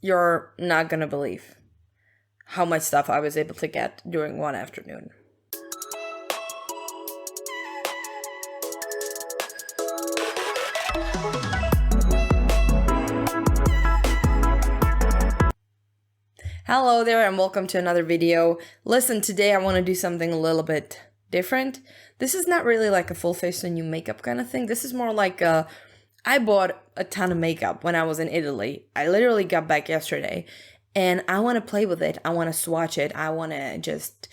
You're not gonna believe how much stuff I was able to get during one afternoon. Hello there and welcome to another video. Listen, today I want to do something a little bit different. This is not really like a full face and new makeup kind of thing. This is more like I bought a ton of makeup when I was in Italy. I literally got back yesterday and I want to play with it. I want to swatch it. I want to just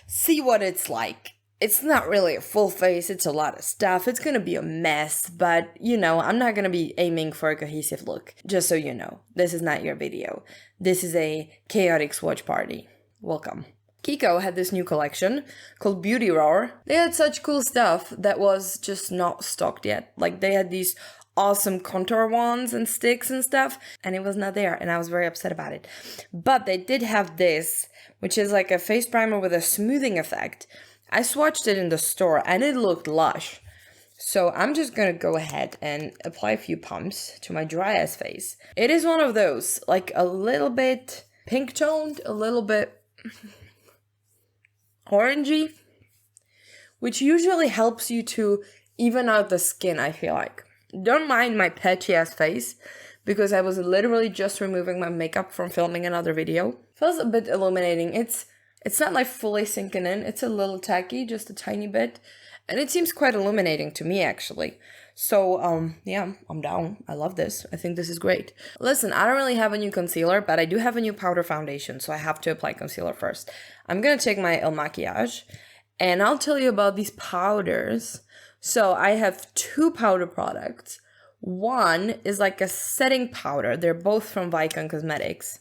see what it's like. It's not really a full face. It's a lot of stuff. It's going to be a mess, but you know, I'm not going to be aiming for a cohesive look. Just so you know, this is not your video. This is a chaotic swatch party. Welcome. Kiko had this new collection called Beauty Roar. They had such cool stuff that was just not stocked yet. Like they had these awesome contour wands and sticks and stuff, and it was not there, and I was very upset about it. But they did have this, which is like a face primer with a smoothing effect. I swatched it in the store and it looked lush. So I'm just gonna go ahead and apply a few pumps to my dry ass face. It is one of those, like a little bit pink toned, a little bit orangey, which usually helps you to even out the skin, I feel like. Don't mind my patchy ass face, because I was literally just removing my makeup from filming another video. Feels a bit illuminating. It's not like fully sinking in. It's a little tacky, just a tiny bit. And it seems quite illuminating to me, actually. So, yeah, I'm down. I love this. I think this is great. Listen, I don't really have a new concealer, but I do have a new powder foundation, so I have to apply concealer first. I'm gonna take my Makiage, and I'll tell you about these powders. So I have two powder products. One is like a setting powder. They're both from WYCON Cosmetics.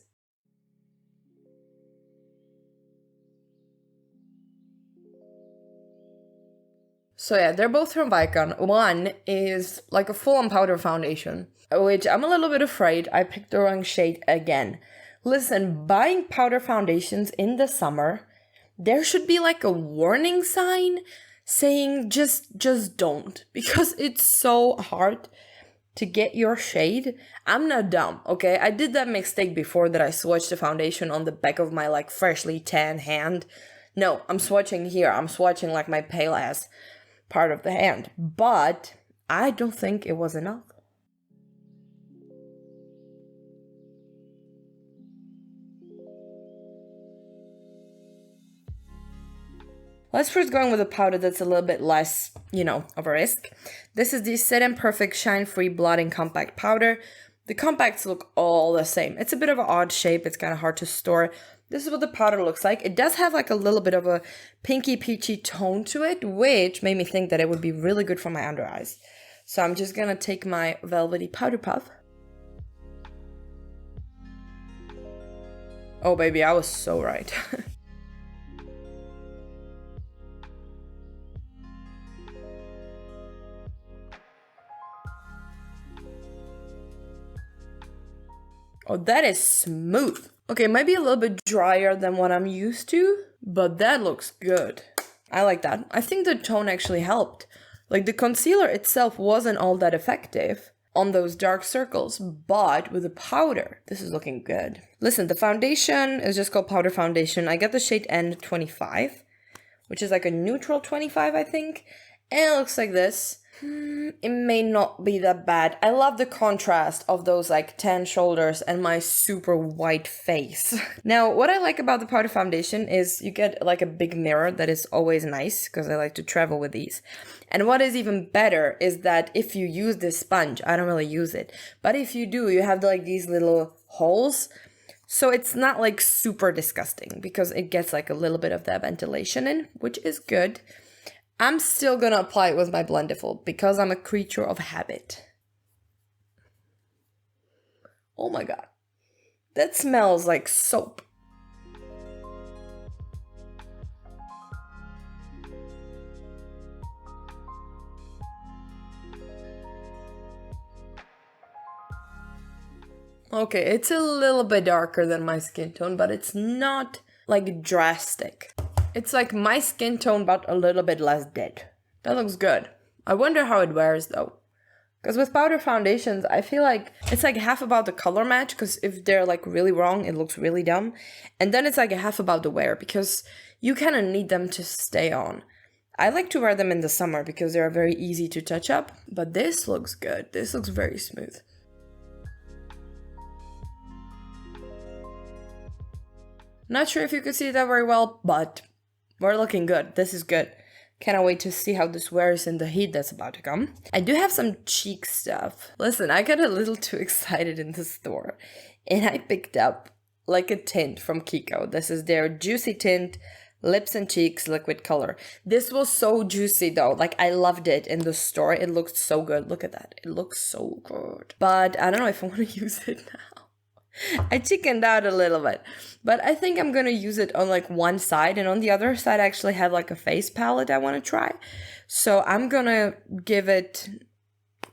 So yeah, they're both from Vikon. One is like a full-on powder foundation, which I'm a little bit afraid I picked the wrong shade again. Listen, buying powder foundations in the summer, there should be like a warning sign saying just don't, because it's so hard to get your shade. I'm not dumb, okay? I did that mistake before that I swatched the foundation on the back of my like freshly tan hand. No, I'm swatching here. I'm swatching like my pale ass part of the hand, but I don't think it was enough. Let's first go in with a powder that's a little bit less, you know, of a risk. This is the Set and Perfect Shine Free Blotting Compact Powder. The compacts look all the same. It's a bit of an odd shape. It's kind of hard to store. This is what the powder looks like. It does have like a little bit of a pinky peachy tone to it, which made me think that it would be really good for my under eyes. So I'm just gonna take my velvety powder puff. Oh baby, I was so right. Oh, that is smooth. Okay, might be a little bit drier than what I'm used to, but that looks good. I like that. I think the tone actually helped. Like the concealer itself wasn't all that effective on those dark circles, but with the powder, this is looking good. Listen, the foundation is just called Powder Foundation. I got the shade N25, which is like a neutral 25, I think. And it looks like this. It may not be that bad. I love the contrast of those like tan shoulders and my super white face. Now, what I like about the powder foundation is you get like a big mirror that is always nice because I like to travel with these. And what is even better is that if you use this sponge, I don't really use it, but if you do, you have like these little holes. So it's not like super disgusting because it gets like a little bit of that ventilation in, which is good. I'm still gonna apply it with my Blendiful because I'm a creature of habit. Oh my god. That smells like soap. Okay, it's a little bit darker than my skin tone, but it's not like drastic. It's like my skin tone, but a little bit less dead. That looks good. I wonder how it wears though, Because with powder foundations, I feel like it's like half about the color match, because if they're like really wrong, it looks really dumb. And then it's like a half about the wear, because you kind of need them to stay on. I like to wear them in the summer because they're very easy to touch up, but this looks good. This looks very smooth. Not sure if you could see that very well, but we're looking good. This is good. Cannot wait to see how this wears in the heat that's about to come. I do have some cheek stuff. Listen, I got a little too excited in the store and I picked up like a tint from Kiko. This is their Juicy Tint Lips and Cheeks Liquid Color. This was so juicy though. Like I loved it in the store. It looked so good. Look at that. It looks so good. But I don't know if I want to use it now. I chickened out a little bit, but I think I'm gonna use it on like one side, and on the other side I actually have like a face palette I want to try. So I'm gonna give it,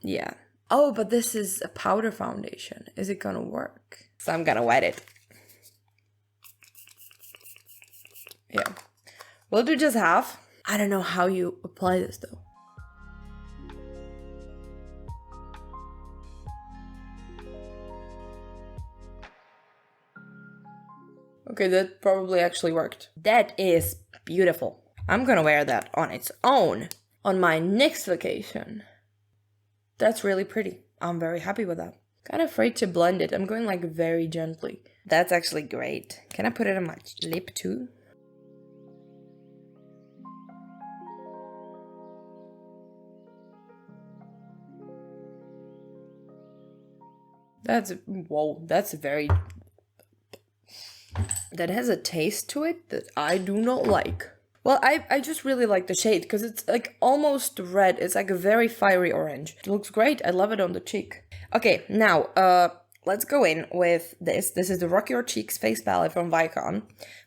yeah. Oh, but this is a powder foundation. Is it gonna work? So I'm gonna wet it. Yeah, we'll do just half. I don't know how you apply this though. Okay, that probably actually worked. That is beautiful. I'm gonna wear that on its own on my next vacation. That's really pretty. I'm very happy with that. Kind of afraid to blend it. I'm going like very gently. That's actually great. Can I put it on my lip too? That's, whoa, that's very... That has a taste to it that I do not like. Well, I just really like the shade because it's like almost red. It's like a very fiery orange. It looks great. I love it on the cheek. Okay, now let's go in with this. This is the Rock Your Cheeks face palette from Vikon.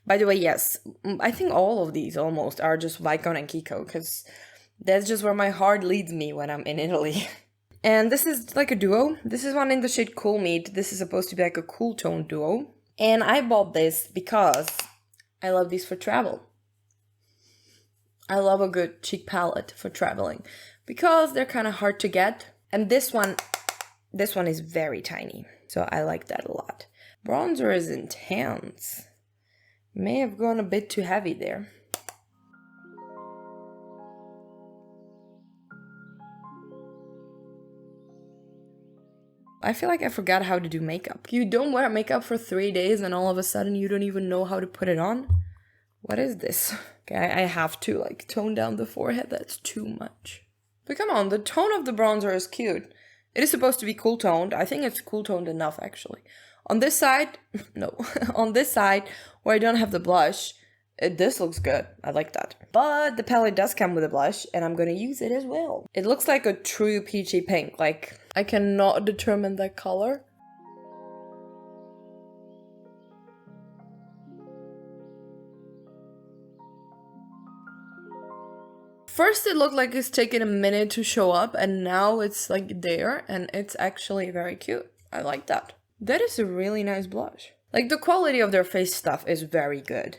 By the way, yes, I think all of these almost are just Vikon and Kiko because that's just where my heart leads me when I'm in Italy. And this is like a duo. This is one in the shade Cool Meat. This is supposed to be like a cool tone duo. And I bought this because I love these for travel. I love a good cheek palette for traveling because they're kind of hard to get. And this one is very tiny. So I like that a lot. Bronzer is intense. May have gone a bit too heavy there. I feel like I forgot how to do makeup. You don't wear makeup for 3 days and all of a sudden you don't even know how to put it on? What is this? Okay, I have to like tone down the forehead. That's too much. But come on, the tone of the bronzer is cute. It is supposed to be cool toned. I think it's cool toned enough actually. On this side, no. On this side where I don't have the blush, this looks good. I like that. But the palette does come with a blush and I'm gonna use it as well. It looks like a true peachy pink. Like, I cannot determine that color. First it looked like it's taken a minute to show up and now it's like there and it's actually very cute. I like that. That is a really nice blush. Like the quality of their face stuff is very good.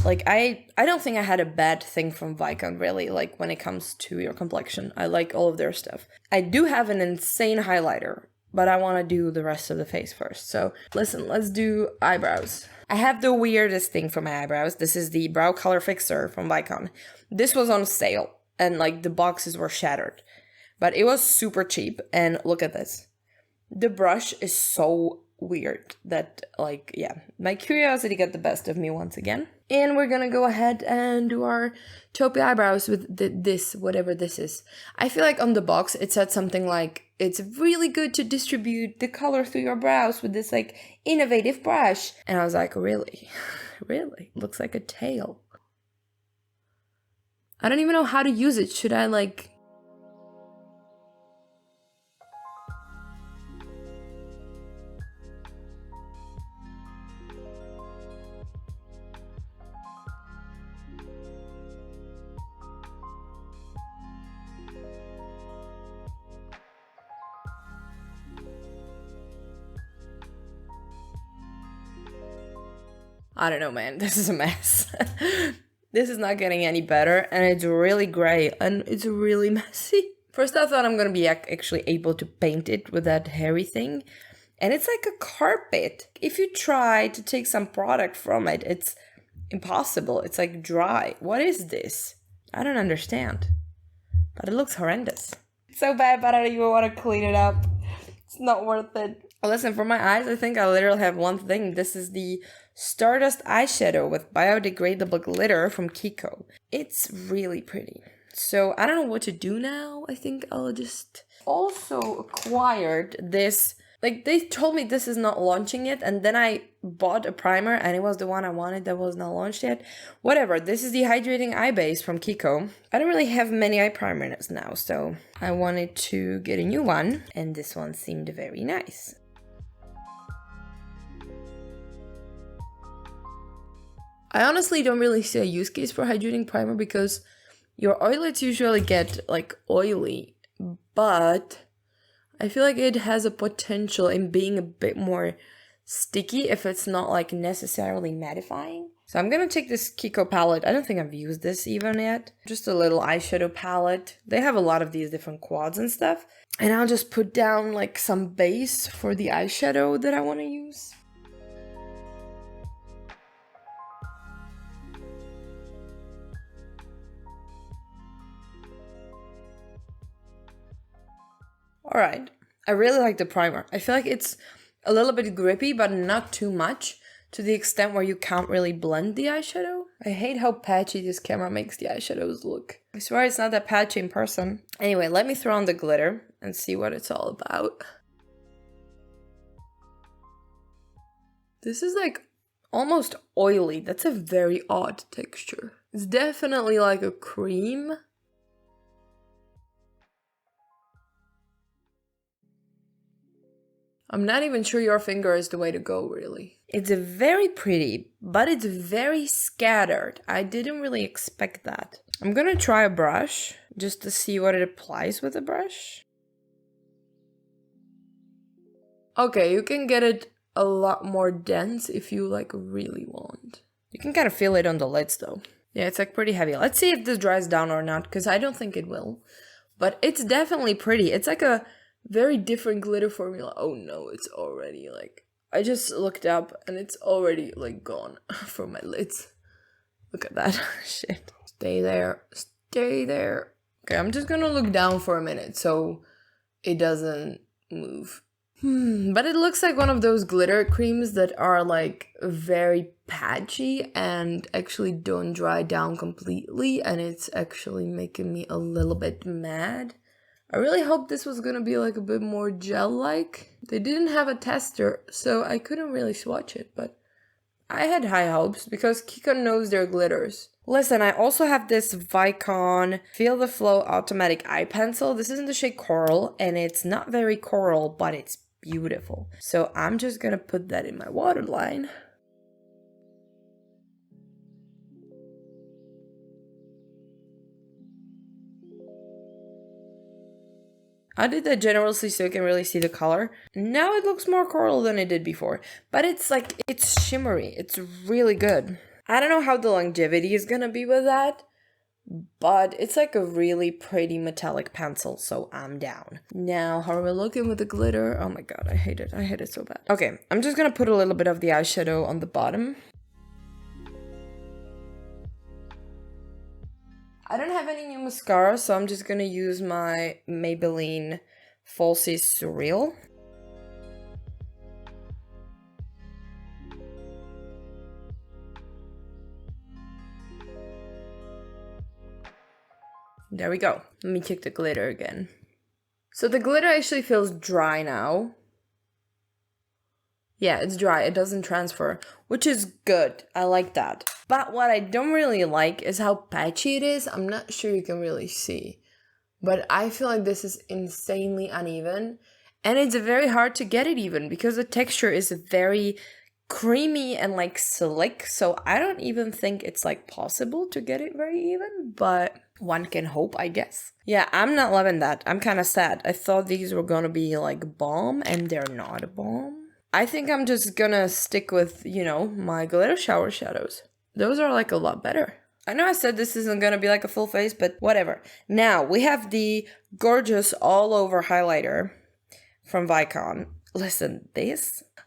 Like, I don't think I had a bad thing from Vikon, really, like, when it comes to your complexion. I like all of their stuff. I do have an insane highlighter, but I want to do the rest of the face first. So, listen, let's do eyebrows. I have the weirdest thing for my eyebrows. This is the Brow Color Fixer from Vikon. This was on sale, and, like, the boxes were shattered. But it was super cheap, and look at this. The brush is so weird that, like, yeah, my curiosity got the best of me once again. And we're gonna go ahead and do our taupey eyebrows with this, whatever this is. I feel like on the box it said something like, it's really good to distribute the color through your brows with this like innovative brush. And I was like, really? Really? Looks like a tail. I don't even know how to use it. Should I like... I don't know, man. This is a mess. This is not getting any better, and it's really gray, and it's really messy. First I thought I'm gonna be actually able to paint it with that hairy thing. And it's like a carpet. If you try to take some product from it, it's impossible. It's like dry. What is this? I don't understand. But it looks horrendous. It's so bad, but I don't even want to clean it up. It's not worth it. Listen, for my eyes, I think I literally have one thing. This is the Stardust eyeshadow with biodegradable glitter from Kiko. It's really pretty. So I don't know what to do now. I think I'll just... Also acquired this... Like, they told me this is not launching yet, and then I bought a primer, and it was the one I wanted that was not launched yet. Whatever, this is the Hydrating Eye Base from Kiko. I don't really have many eye primers now, so I wanted to get a new one, and this one seemed very nice. I honestly don't really see a use case for hydrating primer because your eyelids usually get, like, oily, but... I feel like it has a potential in being a bit more sticky if it's not like necessarily mattifying. So I'm gonna take this Kiko palette. I don't think I've used this even yet. Just a little eyeshadow palette. They have a lot of these different quads and stuff. And I'll just put down like some base for the eyeshadow that I want to use. Alright, I really like the primer. I feel like it's a little bit grippy, but not too much, to the extent where you can't really blend the eyeshadow. I hate how patchy this camera makes the eyeshadows look. I swear it's not that patchy in person. Anyway, let me throw on the glitter and see what it's all about. This is like almost oily. That's a very odd texture. It's definitely like a cream. I'm not even sure your finger is the way to go, really. It's very pretty, but it's very scattered. I didn't really expect that. I'm gonna try a brush, just to see what it applies with a brush. Okay, you can get it a lot more dense if you, like, really want. You can kind of feel it on the lids, though. Yeah, it's, like, pretty heavy. Let's see if this dries down or not, because I don't think it will. But it's definitely pretty. It's like a... very different glitter formula. Oh no, it's already like... I just looked up and it's already like gone from my lids. Look at that. Shit. Stay there. Stay there. Okay, I'm just gonna look down for a minute so it doesn't move. But it looks like one of those glitter creams that are like very patchy and actually don't dry down completely, and it's actually making me a little bit mad. I really hoped this was gonna be like a bit more gel-like. They didn't have a tester, so I couldn't really swatch it, but I had high hopes because Kiko knows their glitters. Listen, I also have this Vikon Feel the Flow Automatic Eye Pencil. This is in the shade Coral, and it's not very coral, but it's beautiful. So I'm just gonna put that in my waterline. I did that generously so you can really see the color. Now it looks more coral than it did before. But it's like, it's shimmery. It's really good. I don't know how the longevity is gonna be with that, but it's like a really pretty metallic pencil, so I'm down. Now, how are we looking with the glitter? Oh my god, I hate it. I hate it so bad. Okay, I'm just gonna put a little bit of the eyeshadow on the bottom. I don't have any new mascara, so I'm just gonna use my Maybelline Falsies Surreal. There we go. Let me check the glitter again. So the glitter actually feels dry now. Yeah, it's dry. It doesn't transfer, which is good. I like that. But what I don't really like is how patchy it is. I'm not sure you can really see, but I feel like this is insanely uneven, and it's very hard to get it even because the texture is very creamy and like slick. So I don't even think it's like possible to get it very even, but one can hope, I guess. Yeah, I'm not loving that. I'm kind of sad. I thought these were gonna be like bomb, and they're not a bomb. I think I'm just gonna stick with, you know, my glitter shower shadows. Those are like a lot better. I know I said this isn't gonna be like a full face, but whatever. Now, we have the gorgeous all-over highlighter from Vikon. Listen,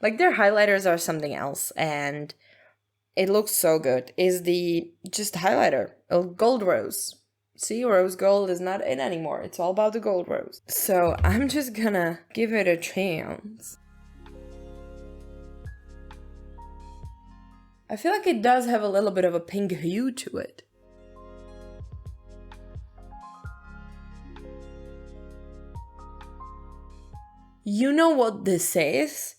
like their highlighters are something else, and it looks so good. Is the just highlighter, a gold rose. See, rose gold is not in anymore. It's all about the gold rose. So I'm just gonna give it a chance. I feel like it does have a little bit of a pink hue to it. You know what this is?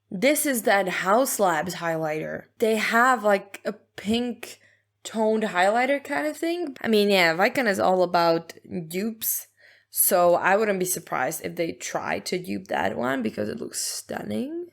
This is that House Labs highlighter. They have like a pink toned highlighter kind of thing. I mean, yeah, Vikon is all about dupes. So I wouldn't be surprised if they try to dupe that one because it looks stunning.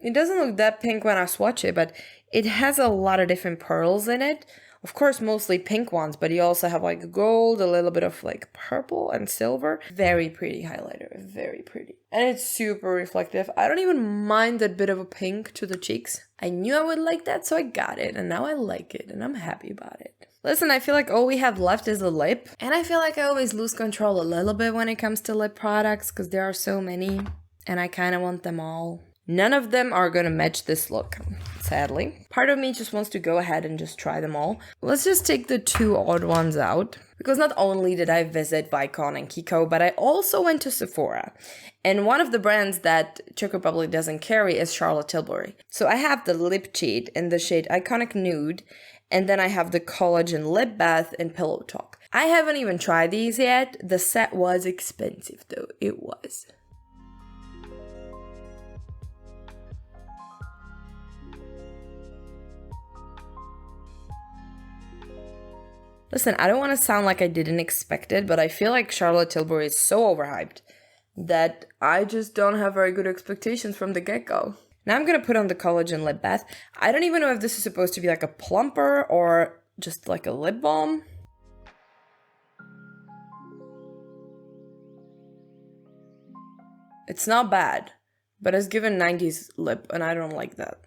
It doesn't look that pink when I swatch it, but it has a lot of different pearls in it. Of course, mostly pink ones, but you also have like gold, a little bit of like purple and silver. Very pretty highlighter, very pretty. And it's super reflective. I don't even mind that bit of a pink to the cheeks. I knew I would like that, so I got it, and now I like it, and I'm happy about it. Listen, I feel like all we have left is the lip, and I feel like I always lose control a little bit when it comes to lip products, because there are so many, and I kind of want them all. None of them are gonna match this look, sadly. Part of me just wants to go ahead and just try them all. Let's just take the two odd ones out. Because not only did I visit Vicon and Kiko, but I also went to Sephora. And one of the brands that Czech Republic doesn't carry is Charlotte Tilbury. So I have the lip cheat in the shade Iconic Nude. And then I have the Collagen Lip Bath in Pillow Talk. I haven't even tried these yet. The set was expensive though, it was. Listen, I don't want to sound like I didn't expect it, but I feel like Charlotte Tilbury is so overhyped that I just don't have very good expectations from the get-go. Now I'm going to put on the Collagen Lip Bath. I don't even know if this is supposed to be like a plumper or just like a lip balm. It's not bad, but it's given 90s lip, and I don't like that.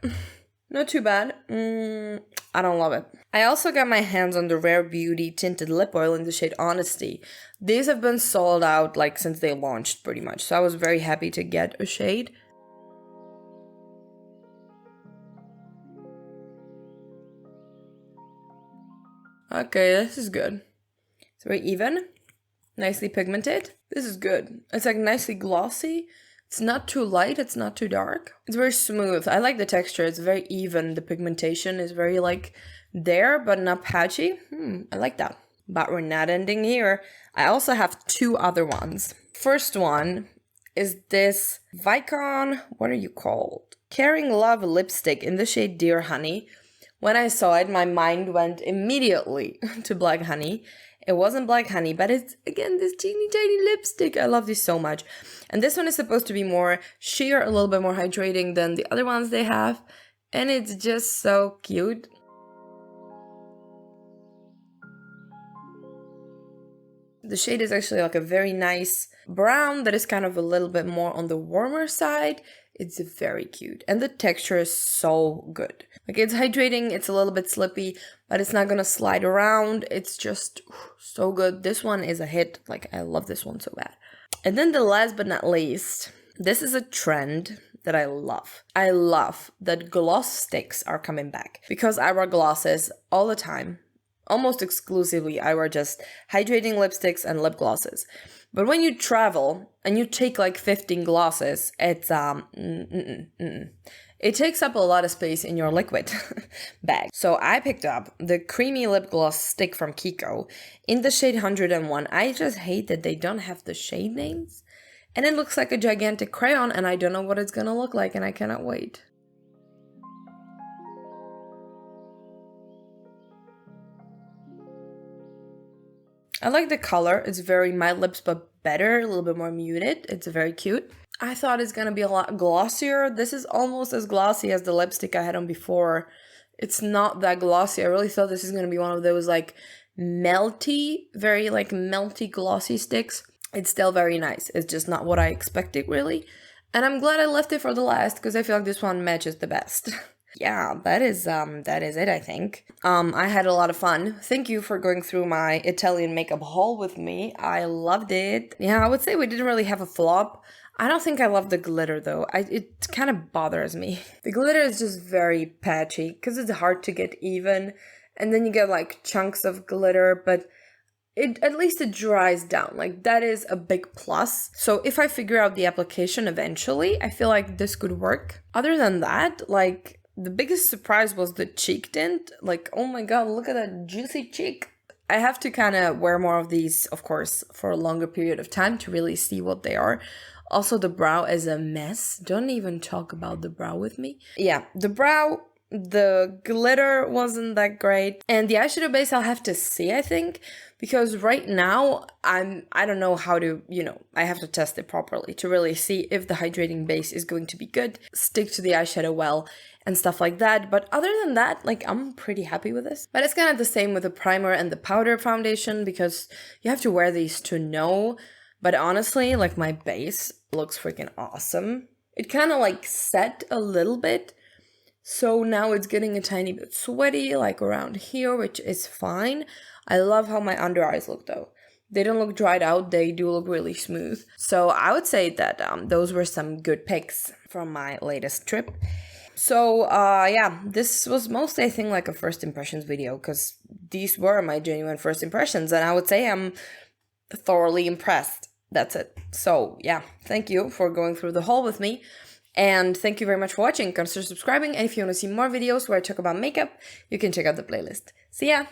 Not too bad. I don't love it. I also got my hands on the Rare Beauty Tinted Lip Oil in the shade Honesty. These have been sold out like since they launched pretty much, so I was very happy to get a shade. Okay, this is good. It's very even, nicely pigmented. This is good. It's like nicely glossy. It's not too light, it's not too dark. It's very smooth. I like the texture, it's very even. The pigmentation is very like there, but not patchy. I like that. But we're not ending here. I also have two other ones. First one is this Vicon, what are you called? Caring Love lipstick in the shade Dear Honey. When I saw it, my mind went immediately to Black Honey. It wasn't Black Honey, but it's, again, this teeny tiny lipstick. I love this so much. And this one is supposed to be more sheer, a little bit more hydrating than the other ones they have. And it's just so cute. The shade is actually like a very nice brown that is kind of a little bit more on the warmer side. It's very cute. And the texture is so good. Like, it's hydrating, it's a little bit slippy, but it's not gonna slide around. It's just so good. This one is a hit. Like, I love this one so bad. And then the last but not least, this is a trend that I love. I love that gloss sticks are coming back because I wear glosses all the time. Almost exclusively, I wear just hydrating lipsticks and lip glosses. But when you travel and you take like 15 glosses, it's it takes up a lot of space in your liquid bag. So I picked up the creamy lip gloss stick from Kiko in the shade 101. I just hate that they don't have the shade names. And it looks like a gigantic crayon, and I don't know what it's gonna look like, and I cannot wait. I like the color. It's very My Lips but better, a little bit more muted. It's very cute. I thought it's gonna be a lot glossier. This is almost as glossy as the lipstick I had on before. It's not that glossy. I really thought this is gonna be one of those like melty, very like melty glossy sticks. It's still very nice. It's just not what I expected really. And I'm glad I left it for the last because I feel like this one matches the best. Yeah, that is it, I think. I had a lot of fun. Thank you for going through my Italian makeup haul with me. I loved it. Yeah, I would say we didn't really have a flop. I don't think I love the glitter though. It kind of bothers me. The glitter is just very patchy because it's hard to get even. And then you get like chunks of glitter, but at least it dries down. Like that is a big plus. So if I figure out the application eventually, I feel like this could work. Other than that, like the biggest surprise was the cheek tint. Like, oh my god, look at that juicy cheek. I have to kind of wear more of these, of course, for a longer period of time to really see what they are. Also, the brow is a mess. Don't even talk about the brow with me. Yeah, the brow, the glitter wasn't that great. And the eyeshadow base I'll have to see, I think. Because right now, I don't know how to, I have to test it properly to really see if the hydrating base is going to be good, stick to the eyeshadow well, and stuff like that. But other than that, like, I'm pretty happy with this. But it's kind of the same with the primer and the powder foundation because you have to wear these to know. But honestly, like, my base looks freaking awesome. It kind of like set a little bit. So now it's getting a tiny bit sweaty, like around here, which is fine. I love how my under eyes look though. They don't look dried out, they do look really smooth. So I would say that those were some good picks from my latest trip. So yeah, this was mostly, I think, like a first impressions video because these were my genuine first impressions and I would say I'm thoroughly impressed. That's it. So yeah, thank you for going through the haul with me. And thank you very much for watching. Consider subscribing. And if you want to see more videos where I talk about makeup, you can check out the playlist. See ya!